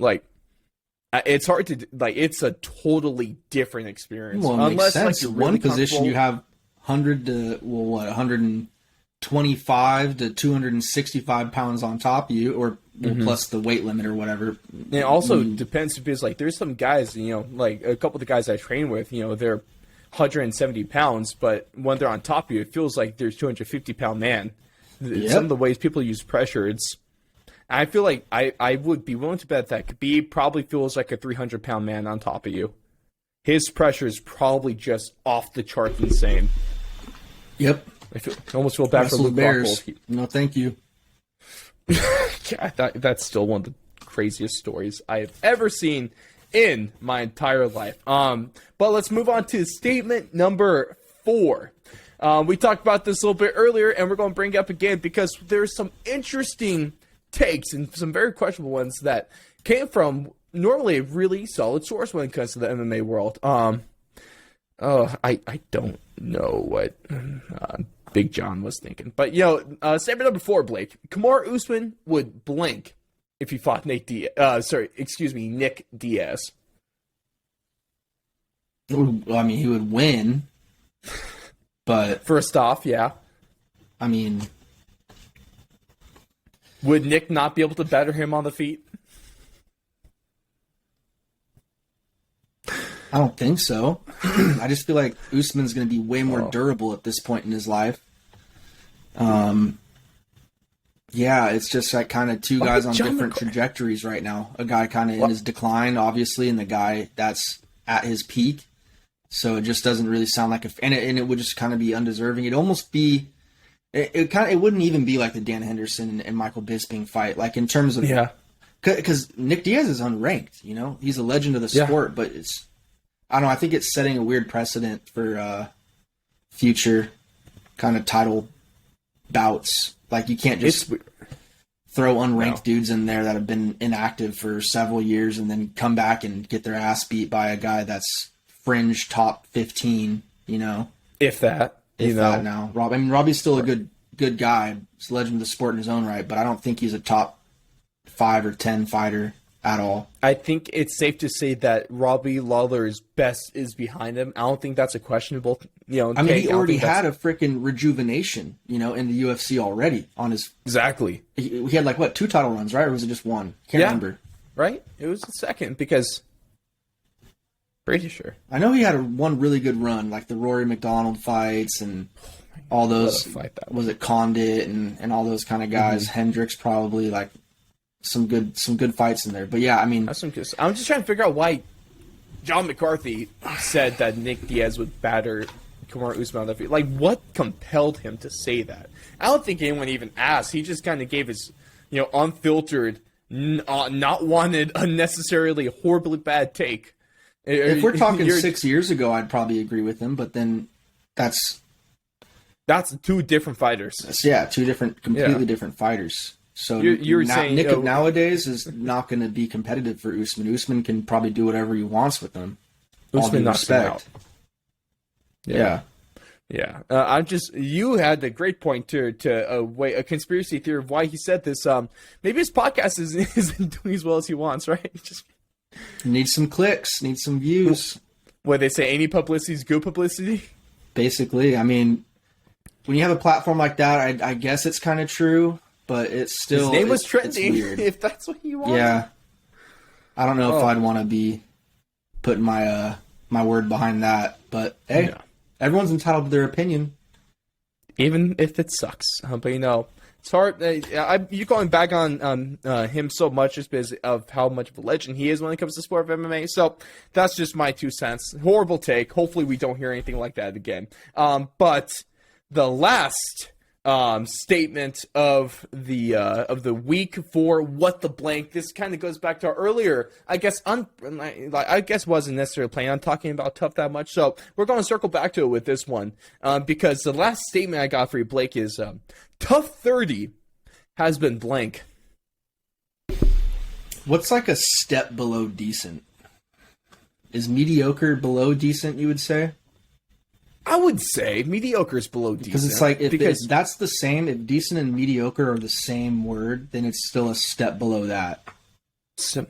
It's hard to it's a totally different experience. Well, it makes sense. You're really one position you have 125 to 265 pounds on top of you, or plus the weight limit or whatever. And it also depends because there's some guys, a couple of the guys I train with, they're 170 pounds, but when they're on top of you, it feels like there's 250-pound man. Some of the ways people use pressure, I feel like I would be willing to bet that Khabib probably feels like a 300-pound man on top of you. His pressure is probably just off the charts insane. Yep. I almost feel bad for Luke Bears. No, thank you. Yeah, that's still one of the craziest stories I have ever seen in my entire life. But let's move on to statement number 4. We talked about this a little bit earlier, and we're going to bring it up again because there's some interesting takes and some very questionable ones that came from normally a really solid source when it comes to the MMA world. I don't know what Big John was thinking. But, statement number 4, Blake. Kamaru Usman would blink if he fought Nick Diaz. Well, I mean, he would win, but... First off, yeah. I mean... Would Nick not be able to better him on the feet? I don't think so. I just feel like Usman's going to be way more durable at this point in his life. Yeah, it's just like kind of two guys on different trajectories right now. A guy kind of in his decline, obviously, and the guy that's at his peak. So it just doesn't really sound like and it would just kind of be undeserving. It'd almost be it wouldn't even be like the Dan Henderson and Michael Bisping fight, like in terms of because Nick Diaz is unranked. He's a legend of the sport, but I don't know. I think it's setting a weird precedent for future kind of title bouts. Like you can't just throw unranked dudes in there that have been inactive for several years and then come back and get their ass beat by a guy that's fringe top 15. If that. That now. Robbie's still a good guy. He's a legend of the sport in his own right, but I don't think he's a top 5 or 10 fighter at all. I think it's safe to say that Robbie Lawler's best is behind him. I don't think that's a questionable, he already had a freaking rejuvenation, in the UFC already on his... Exactly. He had 2 title runs, right? Or was it just 1? Can't remember. Right? It was the second because... Pretty sure. I know he had one really good run, like the Rory McDonald fights and all those... Was it Condit and all those kind of guys? Mm-hmm. Hendricks probably, some good fights in there. But yeah, that's some good. I'm just trying to figure out why John McCarthy said that Nick Diaz would batter Kamaru Usman on the feet. What compelled him to say that? I don't think anyone even asked. He just kind of gave his, unfiltered, not wanted, unnecessarily horribly bad take. If we're talking 6 years ago, I'd probably agree with him. But then that's 2 different fighters. Completely different fighters. So you're saying Nick of nowadays is not going to be competitive for Usman. Usman can probably do whatever he wants with them. Usman knocks him out. Yeah. You had a great point to a conspiracy theory of why he said this. Maybe his podcast isn't doing as well as he wants, right? Need some clicks, need some views. What they say, any publicity is good publicity. Basically, when you have a platform like that, I guess it's kind of true. But it's still... His name was trending, if that's what you want. Yeah. I don't know if I'd want to be putting my word behind that. But, hey, everyone's entitled to their opinion. Even if it sucks. But, it's hard. You're going back on him so much just because of how much of a legend he is when it comes to the sport of MMA. So that's just my 2 cents. Horrible take. Hopefully we don't hear anything like that again. But the last... statement of the week for what the blank. This kind of goes back to our earlier, I guess wasn't necessarily planning on talking about tough that much. So we're going to circle back to it with this one because the last statement I got for you, Blake, is tough 30 has been blank. What's a step below decent? Is mediocre below decent, you would say? I would say mediocre is below decent. Because if that's the same, if decent and mediocre are the same word, then it's still a step below that. So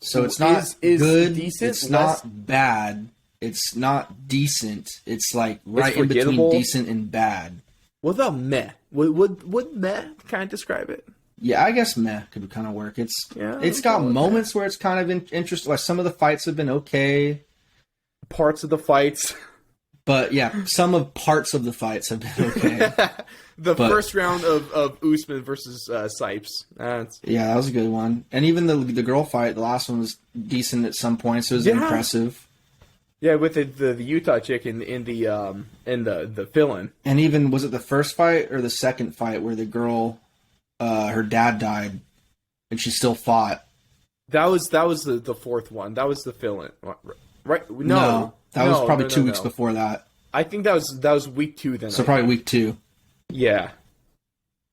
it's not good, decent, it's not bad, it's not decent. It's right in between decent and bad. What about meh? Would meh kind of describe it? Yeah, I guess meh could kind of work. It's got moments where it's kind of interesting. Some of the fights have been okay. Parts of the fights. But yeah, some of parts of the fights have been okay. First round of Usman versus Sipes. Yeah, that was a good one. And even the girl fight, the last one was decent at some points. It was impressive. Yeah, with the Utah chick in the fill-in. And even, was it the first fight or the second fight where the girl, her dad died, and she still fought? That was the fourth one. That was the fill-in, right? No, that was probably 2 weeks before that. I think that was week 2 then. So probably week 2. Yeah.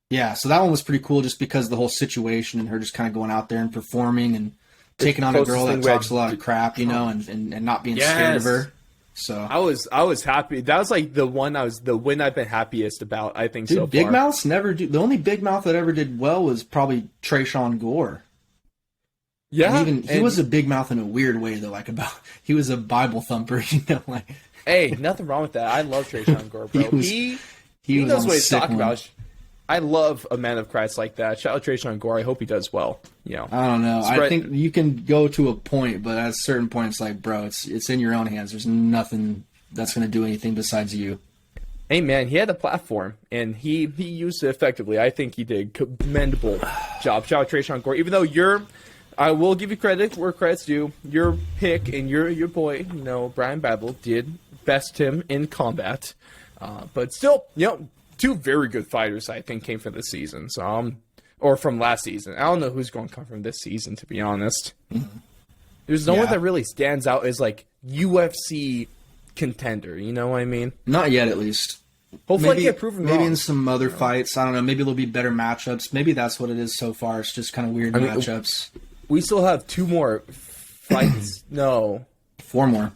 Yeah, so that one was pretty cool just because of the whole situation and her just kind of going out there and performing and taking on a girl that talks a lot of crap, you know, and not being scared of her. So I was happy. That was like the win I've been happiest about, I think. Dude, so far. Big mouths never do. The only big mouth that ever did well was probably Trayshawn Gore. Yeah, and he was a big mouth in a weird way though. He was a Bible thumper, you know. Like, hey, nothing wrong with that. I love Trayshawn Gore, bro. He knows what he's talking about. I love a man of Christ like that. Shout out Trayshawn Gore. I hope he does well. You know, I don't know. I think you can go to a point, but at a certain point, it's like, bro, it's in your own hands. There's nothing that's going to do anything besides you. Hey, man, he had a platform, and he used it effectively. I think he did a commendable job. Shout out Trayshawn Gore. Even though I will give you credit where credit's due. Your pick and your boy, you know, Brian Battle did best him in combat. But still, you know, 2 very good fighters, I think, came from this season. So, or from last season. I don't know who's going to come from this season, to be honest. Mm-hmm. There's no one that really stands out as, like, UFC contender. You know what I mean? Not yet, at least. Hopefully I get proven wrong. Maybe in some other fights. I don't know. Maybe there'll be better matchups. Maybe that's what it is so far. It's just kind of weird matchups. We still have 2 more fights. No. 4 more.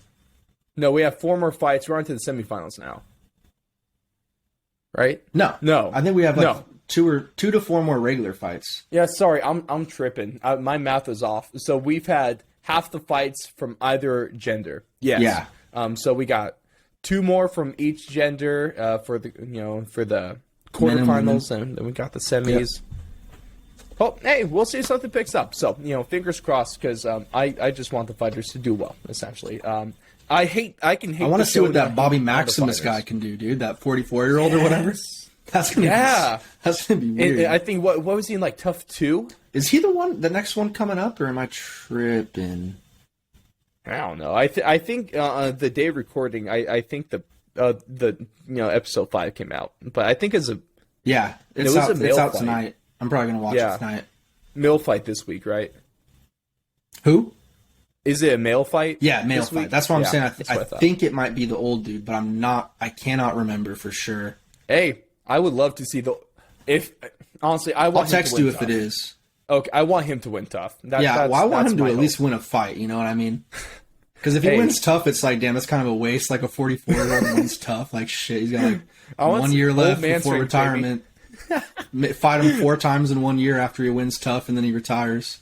No, we have 4 more fights. We're on to the semifinals now. Right? No. I think we have 2 to 4 more regular fights. Yeah, sorry, I'm tripping. My math is off. So we've had half the fights from either gender. Yes. Yeah. So we got 2 more from each gender for the quarterfinals, and then we got the semis. Yep. Oh, hey, we'll see if something picks up. So, you know, fingers crossed, because I just want the fighters to do well, essentially. I want to see what that Bobby Maximus guy can do, dude. That 44-year-old or whatever. That's gonna be weird. And I think what was he in, like, Tough 2? Is he the next one coming up, or am I tripping? I don't know. I think the day of recording, I think the episode 5 came out, but I think it's out tonight. I'm probably gonna watch it tonight. Male fight this week, right? Who? Is it a male fight? Yeah, male fight. That's what I'm saying. I think it might be the old dude, but I cannot remember for sure. Hey, I would love to see honestly, I'll text you if it is. Okay, I want him to win tough. I want him to at least win a fight, you know what I mean? Because if he wins tough, it's like, damn, that's kind of a waste. Like a 44-year-old wins tough. Like, shit, he's got like 1 year left before retirement. Fight him 4 times in 1 year after he wins tough, and then he retires.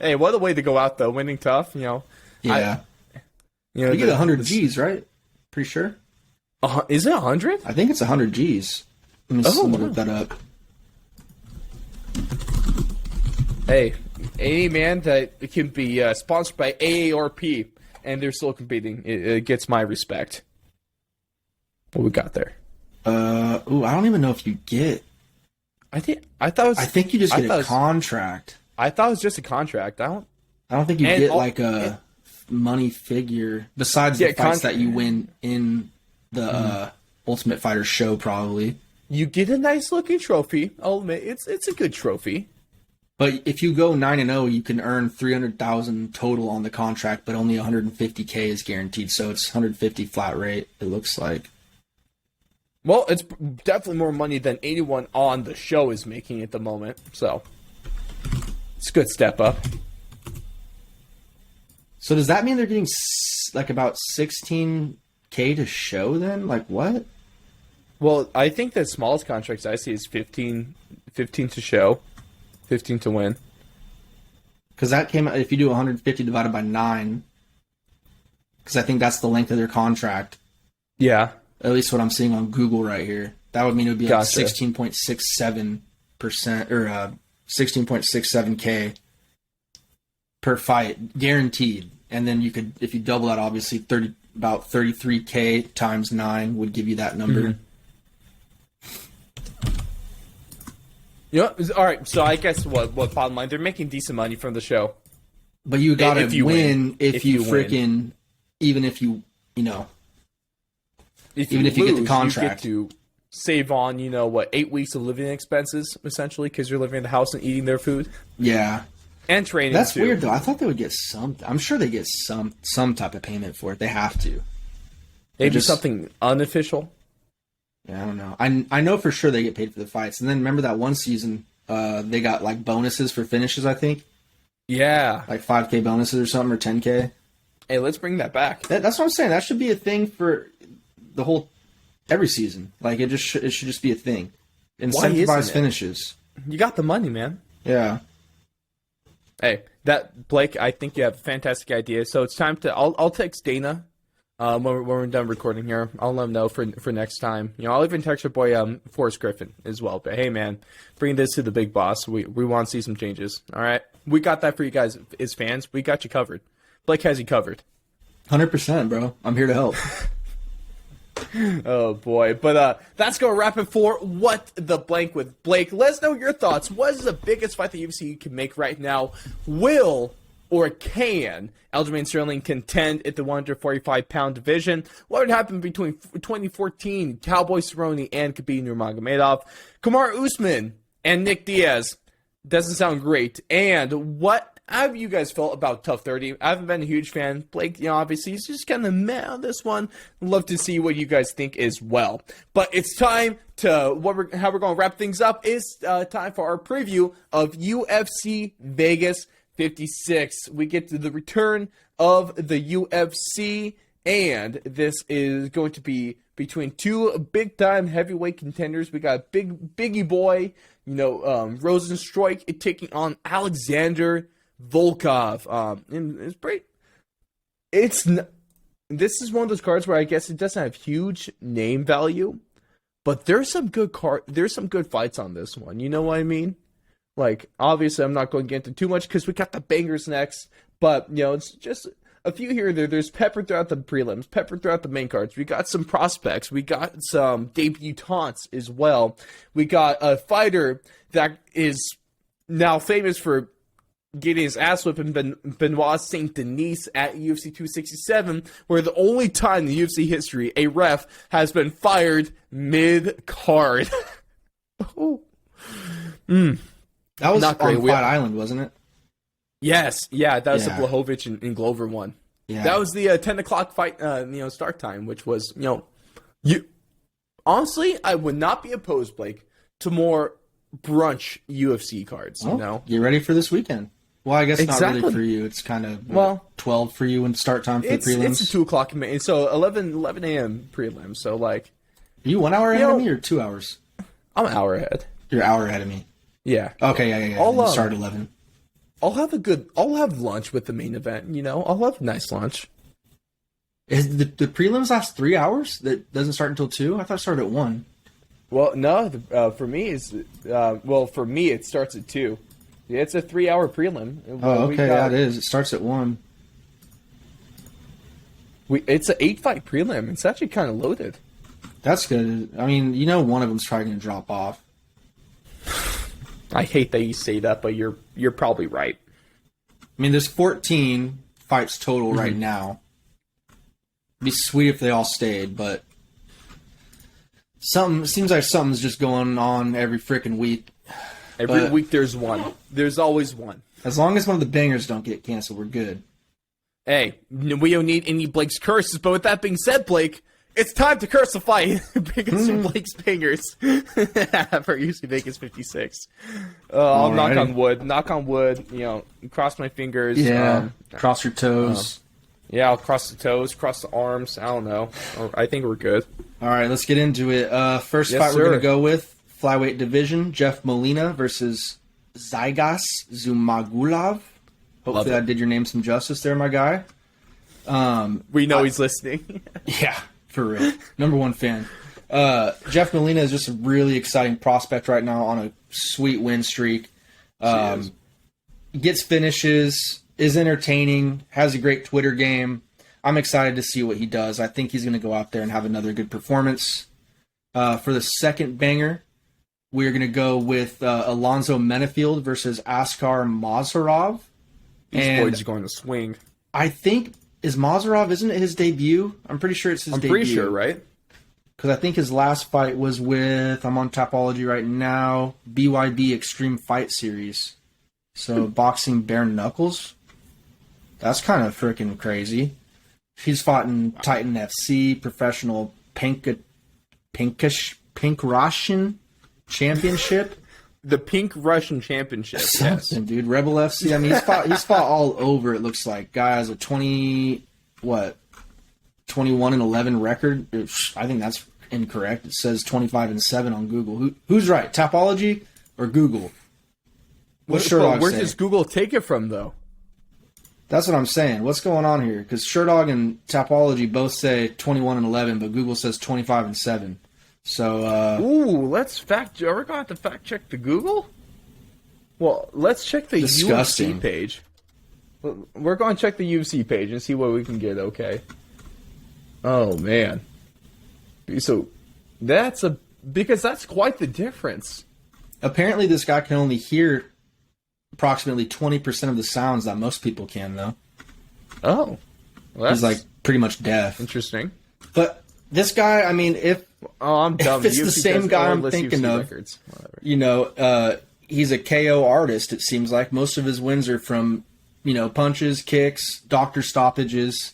Hey, what a way to go out, though, winning tough, you know. Yeah. You get 100 G's, right? Pretty sure. Is it 100? I think it's 100 G's. Let me look that up. Hey, any man that can be sponsored by AARP and they're still competing, it gets my respect. What we got there? I don't even know if you get. I think you just get a contract. I thought it was just a contract. I don't think you get like a money figure besides the fights that you win in the Ultimate Fighter show. Probably you get a nice looking trophy. I'll admit it's a good trophy. But if you go 9-0, you can earn $300,000 total on the contract, but only $150K is guaranteed. So it's $150 flat rate. It looks like. Well, it's definitely more money than anyone on the show is making at the moment. So it's a good step up. So does that mean they're getting like about $16K to show then? Like what? Well, I think the smallest contracts I see is 15 to show, 15 to win. Because that came out, if you do 150 divided by 9, because I think that's the length of their contract. Yeah. At least what I'm seeing on Google right here. That would mean it would be like 16.67% or 16.67K per fight, guaranteed. And then you could, if you double that, obviously about 33K times 9 would give you that number. You know, all right. So I guess what bottom line, they're making decent money from the show. But you got to win if you freaking win. even if you know Even if you get the contract. you get to save on 8 weeks of living expenses essentially because you're living in the house and eating their food. Yeah. And training. That's too. weird though. I thought they would get some. I'm sure they get some type of payment for it. They have to. Maybe something unofficial. Yeah, I don't know. I know for sure they get paid for the fights. And then remember that one season, they got like bonuses for finishes. I think. Yeah. Like 5K bonuses or something, or 10K. Hey, let's bring that back. That's what I'm saying. That should be a thing for the whole every season. Like it should just be a thing. Incentivize finishes. You got the money, man. Yeah. Hey, Blake, I think you have a fantastic idea. So it's time to. I'll text Dana when we're done recording here. I'll let him know for next time. I'll even text your boy Forrest Griffin as well. But hey, man, bring this to the big boss. We want to see some changes. All right, we got that for you guys as fans. We got you covered. Blake has you covered. 100%, bro. I'm here to help. Oh boy, but that's gonna wrap it for What the Blank with Blake. Let us know your thoughts. What is the biggest fight the UFC can make right now? Will or can Aljamain Sterling contend at the 145-pound division? What would happen between 2014 Cowboy Cerrone and Khabib Nurmagomedov? Kamaru Usman and Nick Diaz doesn't sound great. And what have you guys felt about Tough 30? I haven't been a huge fan. Blake, obviously, he's just kind of meh on this one. Love to see what you guys think as well. But it's time to, how we're going to wrap things up is time for our preview of UFC Vegas 56. We get to the return of the UFC, and this is going to be between two big-time heavyweight contenders. We got Biggie Boy, Rosenstruik taking on Alexander Volkov. And it's great. This is one of those cards where I guess it doesn't have huge name value, but there's some good fights on this one. You know what I mean? Like, obviously, I'm not going to get into too much because we got the bangers next. But it's just a few here and there. There's pepper throughout the prelims, pepper throughout the main cards. We got some prospects. We got some debutantes as well. We got a fighter that is now famous for getting his ass whipped in Benoit Saint Denis at UFC 267, where the only time in the UFC history a ref has been fired mid-card. That was not great. on Fight Island, wasn't it? Yes, yeah, that was the Blachowicz and Glover one. Yeah. That was the 10 o'clock fight, start time, which was, honestly, I would not be opposed, Blake, to more brunch UFC cards, Get ready for this weekend. Well, I guess Exactly. not really for you. It's kind of 12 for you and start time for the prelims. It's 2 o'clock, so 11 a.m. prelim. So, like... Are you 1 hour ahead of me or 2 hours? I'm an hour ahead. You're an hour ahead of me. Yeah. Okay, yeah. I'll start at 11. I'll have lunch with the main event, I'll have a nice lunch. Is the prelims last 3 hours? That doesn't start until 2? I thought it started at 1. Well, no, for me, it starts at 2. Yeah, it's a 3-hour prelim. Oh, okay, it is. It starts at 1. It's an 8-fight prelim. It's actually kind of loaded. That's good. I mean, one of them's probably going to drop off. I hate that you say that, but you're probably right. I mean, there's 14 fights total right now. It'd be sweet if they all stayed, but seems like something's just going on every freaking week. Every week there's one. There's always one. As long as one of the bangers don't get canceled, we're good. Hey, we don't need any Blake's curses, but with that being said, Blake, it's time to curse the fight. Because Blake's bangers for UFC Vegas 56. I'll knock on wood. Cross my fingers. Yeah, cross your toes. Yeah, I'll cross the toes, cross the arms. I don't know. I think we're good. All right, let's get into it. First fight we're going to go with, flyweight division, Jeff Molina versus Zygas Zumagulov. Hopefully I did your name some justice there, my guy. We know he's listening. Yeah, for real. Number one fan. Jeff Molina is just a really exciting prospect right now on a sweet win streak. Gets finishes, is entertaining, has a great Twitter game. I'm excited to see what he does. I think he's going to go out there and have another good performance. For the second banger, we're going to go with Alonzo Menafield versus Askar Mazharov. These boys are going to swing. I think, is Mazharov, isn't it his debut? I'm pretty sure it's his debut. I'm pretty sure, right? Because I think his last fight was with, I'm on Tapology right now, BYB Extreme Fight Series. So boxing bare knuckles. That's kind of freaking crazy. He's fought in Titan FC, professional Pink Russian Championship. The Pink Russian Championship. Something, yes. Dude. Rebel FC. I mean, he's fought all over, it looks like. Guy has a 21-11 record. I think that's incorrect. It says 25-7 on Google. Who's right? Tapology or Google? What's Sherdog Where saying? does Google take it from, though? That's what I'm saying. What's going on here? Because Sherdog and Tapology both say 21-11, but Google says 25-7. So, ooh, let's fact. Are we going to have to fact check the Google? Well, let's check the UFC page. We're going to check the UFC page and see what we can get. Okay. Oh man. So because that's quite the difference. Apparently, this guy can only hear approximately 20% of the sounds that most people can, though. Oh, well, he's like pretty much deaf. Interesting. But this guy, I mean, I'm dumb. If it's the same guy I'm thinking of, he's a KO artist. It seems like most of his wins are from, punches, kicks, doctor stoppages,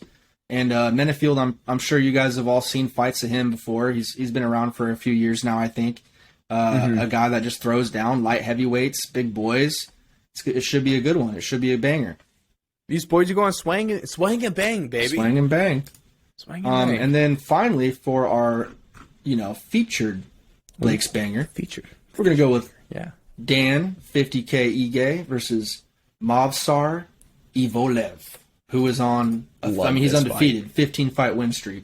and Menafield. I'm sure you guys have all seen fights of him before. He's been around for a few years now, I think. A guy that just throws down light heavyweights, big boys. It should be a good one. It should be a banger. These boys are going swing and bang, baby. Swing and bang. Swing and bang. And then finally for our, featured Blake's banger. We're gonna go with Dan 50K Ige versus Movsar Ivolev, who is on. He's undefeated, 15-fight win streak.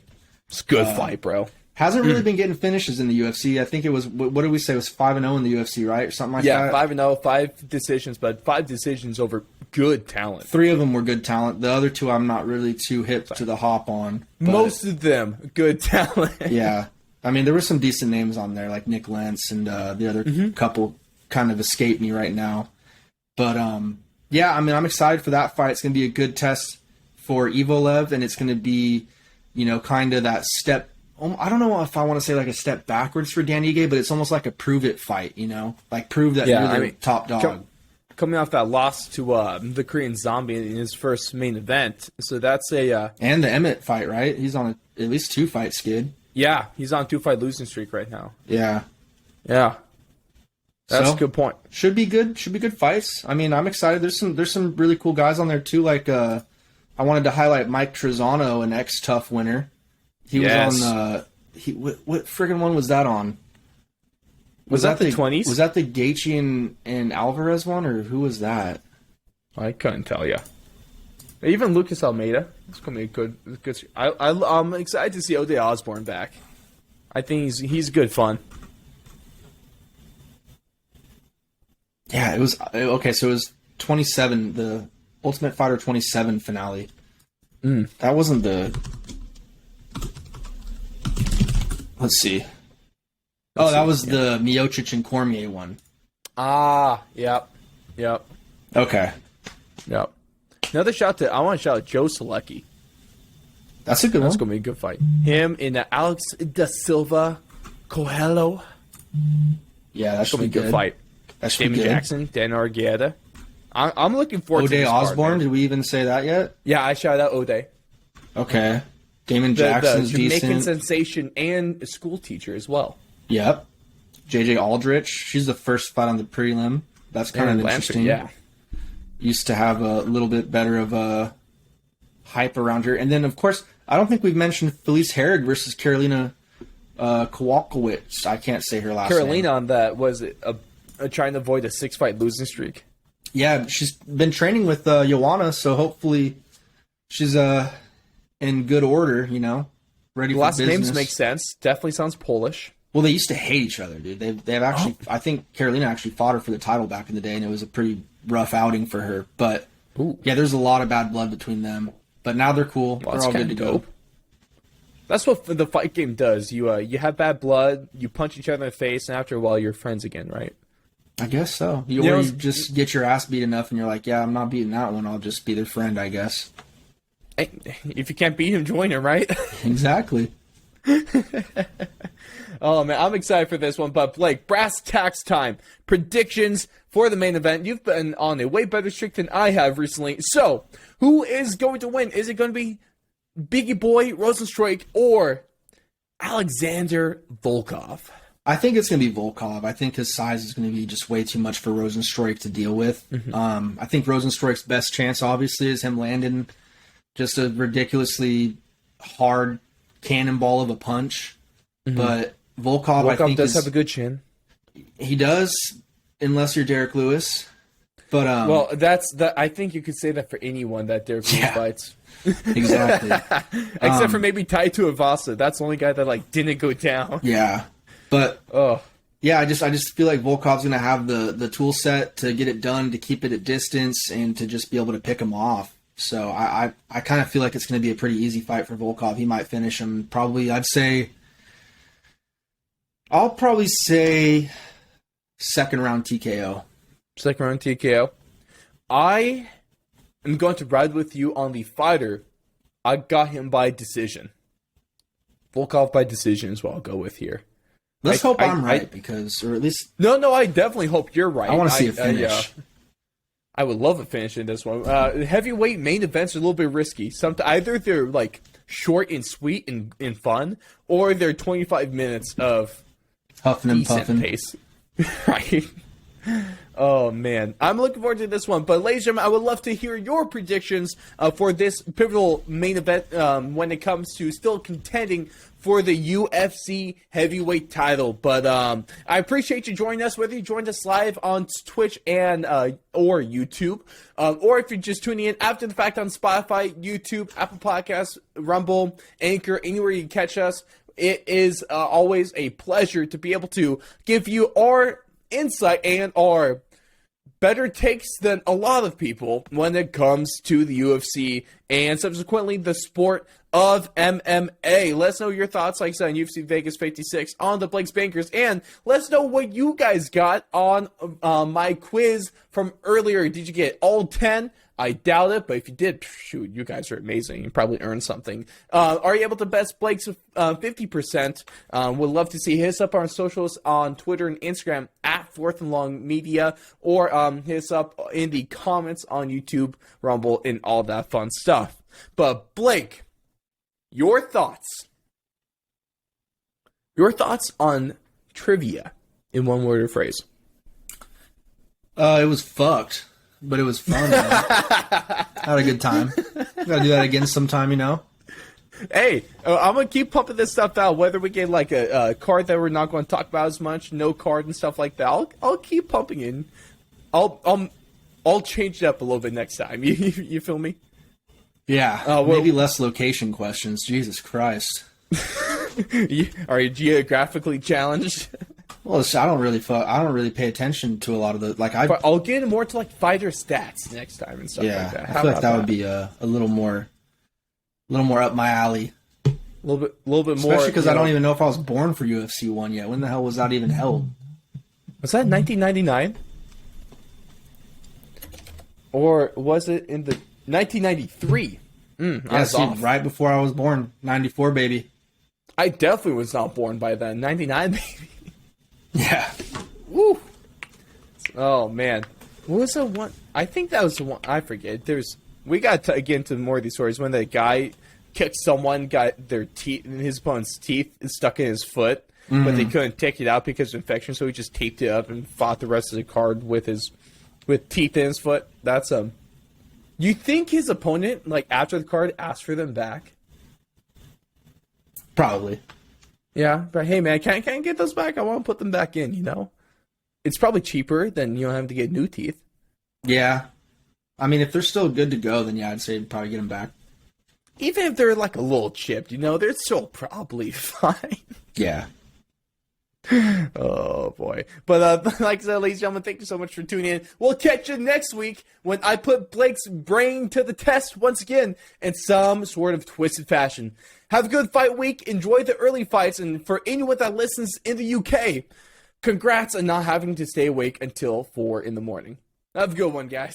It's a good fight, bro. Hasn't really been getting finishes in the UFC. I think it was, what did we say, it was 5-0 in the UFC, right? Or something like that? Yeah, 5-0, 5 decisions, but 5 decisions over good talent. 3 of them were good talent. The other 2 I'm not really too hip to the hop on. Most of them, good talent. Yeah. I mean, there were some decent names on there, like Nick Lentz and the other couple kind of escape me right now. But, I'm excited for that fight. It's going to be a good test for Ivolev, and it's going to be, kind of that step. I don't know if I want to say like a step backwards for Dan Ige, but it's almost like a prove it fight, like prove that you're the top dog. Coming off that loss to the Korean Zombie in his first main event, so that's a and the Emmett fight, right? He's on at least 2 fight skid. Yeah, he's on 2-fight losing streak right now. Yeah. That's a good point. Should be good. Should be good fights. I mean, I'm excited. There's some really cool guys on there too. Like I wanted to highlight Mike Trezano, an ex-Tough winner. He was on what friggin' one was that on? Was that the 20s? Was that the Gaethje and Alvarez one, or who was that? I couldn't tell you. Even Lucas Almeida. It's gonna be a good. I'm excited to see Ode Osborne back. I think he's good fun. Yeah, it was okay. So it was 27, the Ultimate Fighter 27 finale. That wasn't the. Let's see. That was the Miocic and Cormier one. Yep. Okay. Yep. Another I want to shout out Joe Selecki. That's a good one. That's going to be a good fight. Him and Alex da Silva Coelho. Yeah, that's going to be a good fight. That's Damon Jackson, Dan Argueta. I'm looking forward to this Osborne, card, did we even say that yet? Yeah, I shouted out Ode. Okay. Damon Jackson's the Jamaican decent. sensation and a school teacher as well. Yep. JJ Aldrich. She's the first fight on the prelim. That's kind of interesting. Yeah. Used to have a little bit better of a hype around her. And then, of course, I don't think we've mentioned Felice Herrig versus Karolina Kowalkiewicz. I can't say her last name. Karolina on that was trying to avoid a 6-fight losing streak. Yeah, she's been training with Joanna, so hopefully she's in good order, ready for business. Last names make sense. Definitely sounds Polish. Well, they used to hate each other, dude. They've actually, I think Karolina actually fought her for the title back in the day, and it was a pretty rough outing for her. But yeah, there's a lot of bad blood between them. But now they're cool. Well, they're all good to go. That's what the fight game does. You have bad blood, you punch each other in the face, and after a while, you're friends again, right? I guess so. You just get your ass beat enough, and you're like, yeah, I'm not beating that one. I'll just be their friend, I guess. Hey, if you can't beat him, join him, right? Exactly. Oh, man, I'm excited for this one. But, Blake, brass tacks time. Predictions for the main event. You've been on a way better streak than I have recently. So, who is going to win? Is it going to be Biggie Boy, Rosenstruik, or Alexander Volkov? I think it's going to be Volkov. I think his size is going to be just way too much for Rosenstruik to deal with. Mm-hmm. I think Rosenstruik's best chance, obviously, is him landing just a ridiculously hard cannonball of a punch. Mm-hmm. But Volkov, I think, does have a good chin. He does, unless you're Derek Lewis. But well, I think you could say that for anyone that Derek Lewis fights. Exactly. Except for maybe Taito Ivasa. That's the only guy that didn't go down. Yeah. But yeah, I just feel like Volkov's gonna have the tool set to get it done, to keep it at distance, and to just be able to pick him off. So I kind of feel like it's gonna be a pretty easy fight for Volkov. He might finish him probably. I'll probably say second round TKO. Second round TKO. I am going to ride with you on the fighter. I got him by decision. Volkov by decision is what I'll go with here. Let's hope I'm right, or at least... No, I definitely hope you're right. I want to see a finish. I would love a finish in this one. Heavyweight main events are a little bit risky. Either they're short and sweet and fun, or they're 25 minutes of huffing and puffing pace. Right? Oh, man. I'm looking forward to this one. But, ladies and gentlemen, I would love to hear your predictions for this pivotal main event when it comes to still contending for the UFC heavyweight title. But I appreciate you joining us, whether you joined us live on Twitch and or YouTube, or if you're just tuning in after the fact on Spotify, YouTube, Apple Podcasts, Rumble, Anchor, anywhere you can catch us. It is always a pleasure to be able to give you our insight and our better takes than a lot of people when it comes to the UFC and subsequently the sport of MMA. Let us know your thoughts, like I said, on UFC Vegas 56 on the Blake's Bankers, and let us know what you guys got on my quiz from earlier. Did you get all 10? I doubt it, but if you did, shoot, you guys are amazing. You probably earned something. Are you able to best Blake's 50%? Would love to see. Hit us up on socials on Twitter and Instagram at Fourth and Long Media, or hit us up in the comments on YouTube, Rumble, and all that fun stuff. But Blake, your thoughts on trivia in one word or phrase? It was fucked. But it was fun. I had a good time. Gotta do that again sometime, Hey, I'm going to keep pumping this stuff out, whether we get a card that we're not going to talk about as much, no card and stuff like that. I'll keep pumping in. I'll change it up a little bit next time. You feel me? Yeah. Maybe less location questions. Jesus Christ. Are you geographically challenged? Well, I don't really pay attention to a lot of the I'll get more to fighter stats next time and stuff like that. I feel like that would be a little more up my alley. A little bit more, especially because I don't even know if I was born for UFC 1 yet. When the hell was that even held? Was that 1999? Or was it in the 1993? Right before I was born. 94, baby. I definitely was not born by then. 99, baby. Yeah. Woo. Oh, man. What was the one? I think that was the one. I forget. We got to get into more of these stories when that guy kicked someone, got their teeth, his opponent's teeth stuck in his foot, but they couldn't take it out because of infection, so he just taped it up and fought the rest of the card with teeth in his foot. That's You think his opponent, after the card, asked for them back? Probably. Yeah, but hey, man, can I get those back? I want to put them back in, It's probably cheaper than, having to get new teeth. Yeah. I mean, if they're still good to go, then yeah, I'd say probably get them back. Even if they're a little chipped, they're still probably fine. Yeah. Oh boy. But like I said, ladies and gentlemen, thank you so much for tuning in. We'll catch you next week when I put Blake's brain to the test once again in some sort of twisted fashion. Have a good fight week. Enjoy the early fights. And for anyone that listens in the UK, congrats on not having to stay awake until 4 in the morning. Have a good one, guys.